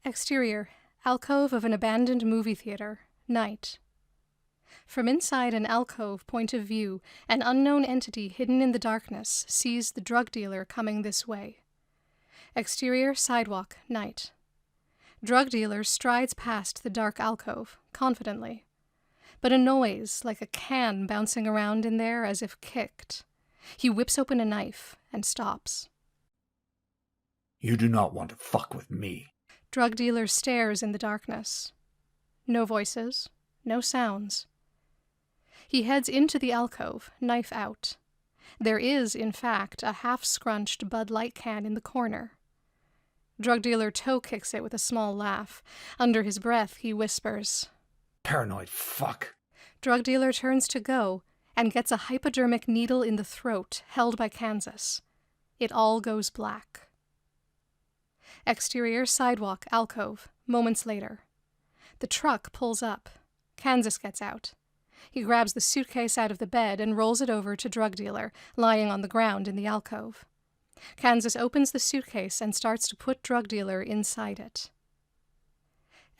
Exterior, alcove of an abandoned movie theater, night. From inside an alcove point of view, an unknown entity hidden in the darkness sees the drug dealer coming this way. Exterior, sidewalk, night. Drug dealer strides past the dark alcove, confidently. But a noise, like a can bouncing around in there as if kicked. He whips open a knife and stops. You do not want to fuck with me. Drug dealer stares in the darkness. No voices, no sounds. He heads into the alcove, knife out. There is, in fact, a half-scrunched Bud Light can in the corner. Drug dealer toe kicks it with a small laugh. Under his breath, he whispers, Paranoid fuck. Drug dealer turns to go and gets a hypodermic needle in the throat held by Kansas. It all goes black. Exterior, sidewalk, alcove, moments later. The truck pulls up. Kansas gets out. He grabs the suitcase out of the bed and rolls it over to drug dealer, lying on the ground in the alcove. Kansas opens the suitcase and starts to put drug dealer inside it.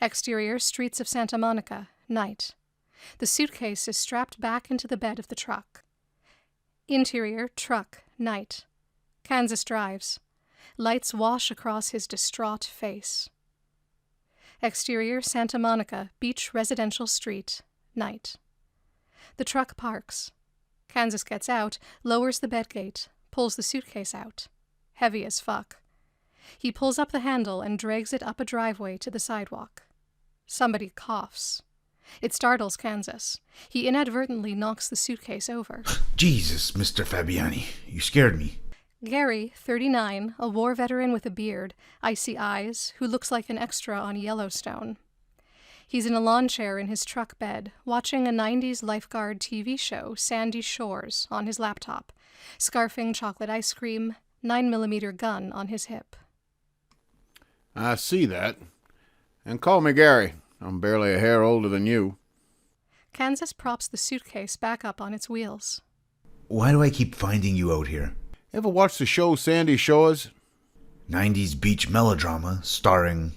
Exterior, streets of Santa Monica, night. The suitcase is strapped back into the bed of the truck. Interior, truck, night. Kansas drives. Lights wash across his distraught face. Exterior, Santa Monica, beach residential street, night. The truck parks. Kansas gets out, lowers the bed gate, pulls the suitcase out. Heavy as fuck. He pulls up the handle and drags it up a driveway to the sidewalk. Somebody coughs. It startles Kansas. He inadvertently knocks the suitcase over. Jesus, Mr. Fabiani, you scared me. Gary, 39, a war veteran with a beard, icy eyes, who looks like an extra on Yellowstone. He's in a lawn chair in his truck bed, watching a 90s lifeguard TV show, Sandy Shores, on his laptop, scarfing chocolate ice cream, 9mm gun on his hip. I see that. And call me Gary. I'm barely a hair older than you. Kansas props the suitcase back up on its wheels. Why do I keep finding you out here? Ever watch the show Sandy Shores? 90s beach melodrama starring...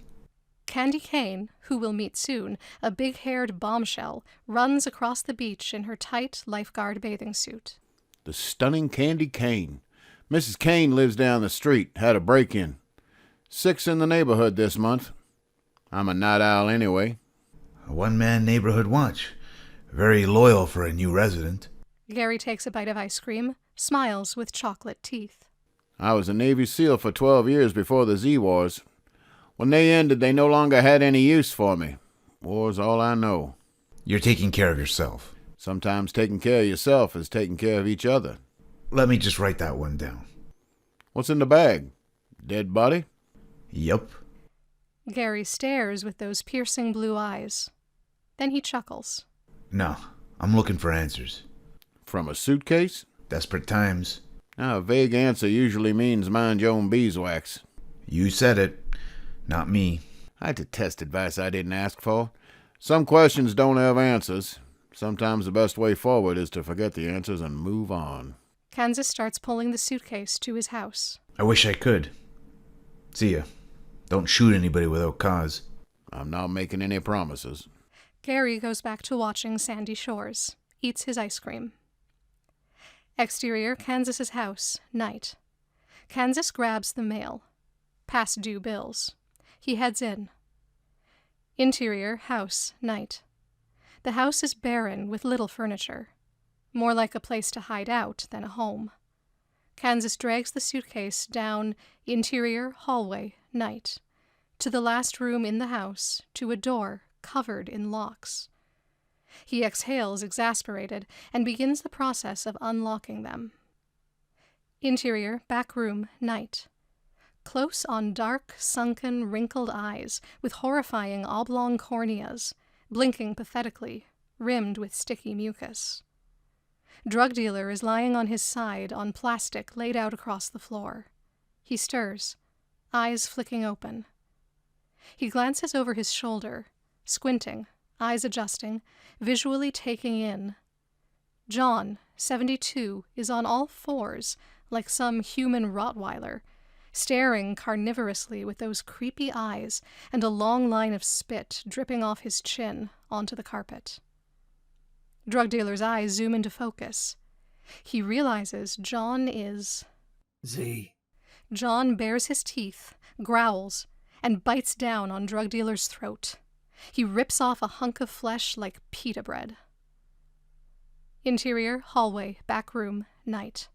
Candy Kane, who we'll meet soon, a big-haired bombshell, runs across the beach in her tight lifeguard bathing suit. The stunning Candy Kane. Mrs. Kane lives down the street, had a break-in. 6 in the neighborhood this month. I'm a night owl anyway. A one-man neighborhood watch. Very loyal for a new resident. Gary takes a bite of ice cream, smiles with chocolate teeth. I was a Navy SEAL for 12 years before the Z-Wars. When they ended, they no longer had any use for me. War's all I know. You're taking care of yourself. Sometimes taking care of yourself is taking care of each other. Let me just write that one down. What's in the bag? Dead body? Yup. Gary stares with those piercing blue eyes. Then he chuckles. No, I'm looking for answers. From a suitcase? Desperate times. Now, a vague answer usually means mind your own beeswax. You said it, not me. I detest advice I didn't ask for. Some questions don't have answers. Sometimes the best way forward is to forget the answers and move on. Kansas starts pulling the suitcase to his house. I wish I could. See ya. Don't shoot anybody without cause. I'm not making any promises. Gary goes back to watching Sandy Shores, eats his ice cream. Exterior, Kansas's house, night. Kansas grabs the mail. Past due bills. He heads in. Interior, house, night. The house is barren with little furniture. More like a place to hide out than a home. Kansas drags the suitcase down interior, hallway, night. To the last room in the house, to a door covered in locks. He exhales, exasperated, and begins the process of unlocking them. Interior, back room, night. Close on dark, sunken, wrinkled eyes with horrifying oblong corneas, blinking pathetically, rimmed with sticky mucus. Drug dealer is lying on his side on plastic laid out across the floor. He stirs, eyes flicking open. He glances over his shoulder, squinting, eyes adjusting, visually taking in. John, 72, is on all fours, like some human Rottweiler, staring carnivorously with those creepy eyes and a long line of spit dripping off his chin onto the carpet. Drug dealer's eyes zoom into focus. He realizes John is... Z. John bares his teeth, growls, and bites down on drug dealer's throat. He rips off a hunk of flesh like pita bread. Interior, hallway, back room, night.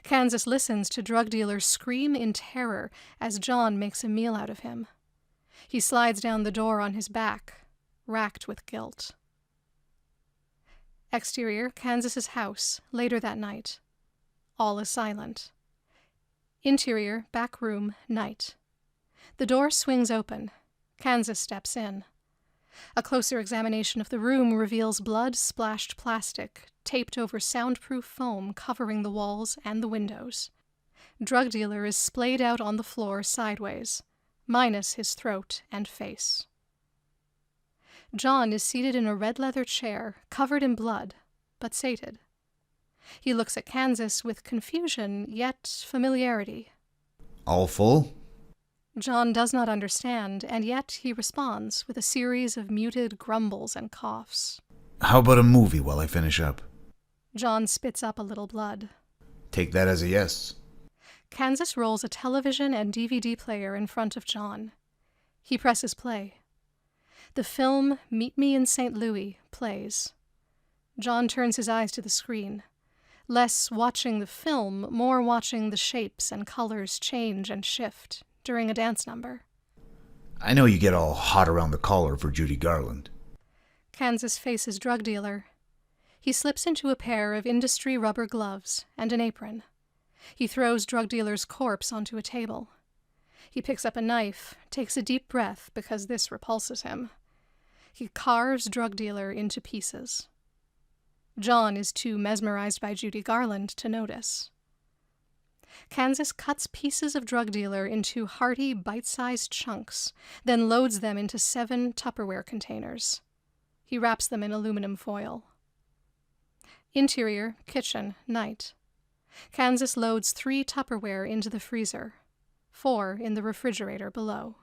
Kansas listens to drug dealer scream in terror as John makes a meal out of him. He slides down the door on his back, racked with guilt. Exterior, Kansas's house, later that night. All is silent. Interior, back room, night. The door swings open. Kansas steps in. A closer examination of the room reveals blood-splashed plastic taped over soundproof foam covering the walls and the windows. Drug dealer is splayed out on the floor sideways, minus his throat and face. John is seated in a red leather chair, covered in blood, but sated. He looks at Kansas with confusion, yet familiarity. All full? John does not understand, and yet he responds with a series of muted grumbles and coughs. How about a movie while I finish up? John spits up a little blood. Take that as a yes. Kansas rolls a television and DVD player in front of John. He presses play. The film Meet Me in St. Louis plays. John turns his eyes to the screen. Less watching the film, more watching the shapes and colors change and shift during a dance number. I know you get all hot around the collar for Judy Garland. Kansas faces drug dealer. He slips into a pair of industry rubber gloves and an apron. He throws drug dealer's corpse onto a table. He picks up a knife, takes a deep breath because this repulses him. He carves drug dealer into pieces. John is too mesmerized by Judy Garland to notice. Kansas cuts pieces of drug dealer into hearty, bite-sized chunks, then loads them into 7 Tupperware containers. He wraps them in aluminum foil. Interior, kitchen, night. Kansas loads 3 Tupperware into the freezer, 4 in the refrigerator below.